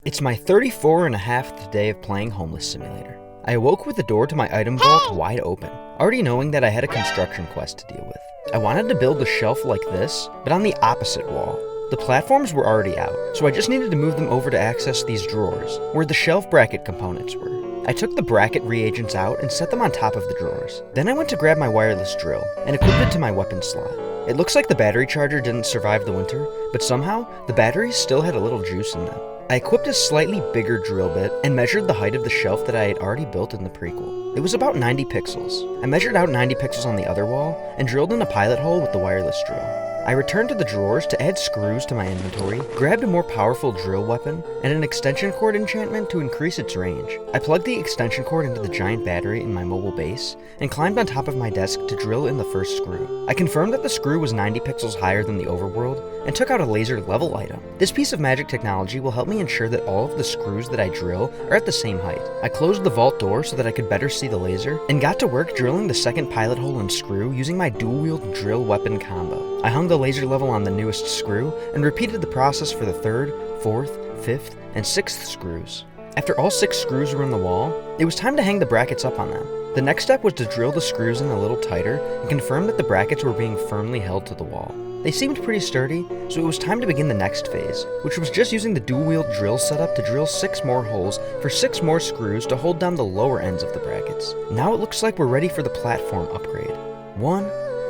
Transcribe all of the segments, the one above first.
It's my 34.5th day of playing Homeless Simulator. I awoke with the door to my item vault wide open, already knowing that I had a construction quest to deal with. I wanted to build a shelf like this, but on the opposite wall. The platforms were already out, so I just needed to move them over to access these drawers, where the shelf bracket components were. I took the bracket reagents out and set them on top of the drawers. Then I went to grab my wireless drill and equipped it to my weapon slot. It looks like the battery charger didn't survive the winter, but somehow, the batteries still had a little juice in them. I equipped a slightly bigger drill bit and measured the height of the shelf that I had already built in the prequel. It was about 90 pixels. I measured out 90 pixels on the other wall and drilled in a pilot hole with the wireless drill. I returned to the drawers to add screws to my inventory, grabbed a more powerful drill weapon, and an extension cord enchantment to increase its range. I plugged the extension cord into the giant battery in my mobile base, and climbed on top of my desk to drill in the first screw. I confirmed that the screw was 90 pixels higher than the overworld, and took out a laser level item. This piece of magic technology will help me ensure that all of the screws that I drill are at the same height. I closed the vault door so that I could better see the laser, and got to work drilling the second pilot hole and screw using my dual-wield drill weapon combo. I hung the laser level on the newest screw, and repeated the process for the third, fourth, fifth, and sixth screws. After all 6 screws were in the wall, it was time to hang the brackets up on them. The next step was to drill the screws in a little tighter and confirm that the brackets were being firmly held to the wall. They seemed pretty sturdy, so it was time to begin the next phase, which was just using the dual-wield drill setup to drill 6 more holes for 6 more screws to hold down the lower ends of the brackets. Now it looks like we're ready for the platform upgrade. 1,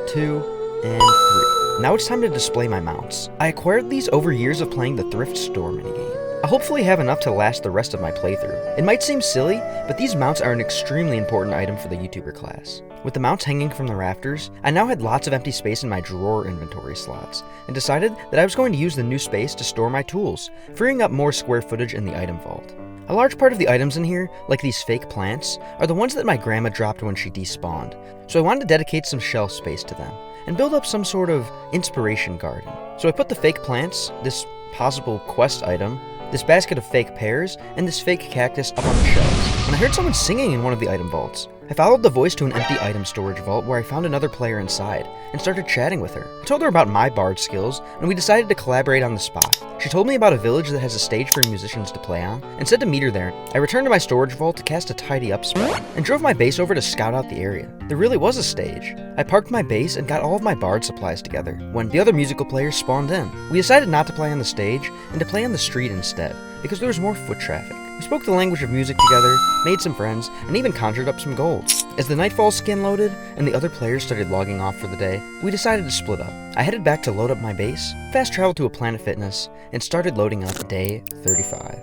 2, and 3. Now it's time to display my mounts. I acquired these over years of playing the thrift store minigame. I'll hopefully have enough to last the rest of my playthrough. It might seem silly, but these mounts are an extremely important item for the YouTuber class. With the mounts hanging from the rafters, I now had lots of empty space in my drawer inventory slots, and decided that I was going to use the new space to store my tools, freeing up more square footage in the item vault. A large part of the items in here, like these fake plants, are the ones that my grandma dropped when she despawned, so I wanted to dedicate some shelf space to them, and build up some sort of inspiration garden. So I put the fake plants, this possible quest item, this basket of fake pears, and this fake cactus up on the shelves, when I heard someone singing in one of the item vaults. I followed the voice to an empty item storage vault where I found another player inside, and started chatting with her. I told her about my bard skills, and we decided to collaborate on the spot. She told me about a village that has a stage for musicians to play on, and said to meet her there. I returned to my storage vault to cast a tidy up spell, and drove my base over to scout out the area. There really was a stage. I parked my base and got all of my bard supplies together, when the other musical players spawned in. We decided not to play on the stage, and to play on the street instead, because there was more foot traffic. We spoke the language of music together, made some friends, and even conjured up some gold. As the Nightfall skin loaded, and the other players started logging off for the day, we decided to split up. I headed back to load up my base, fast traveled to a Planet Fitness, and started loading up day 35.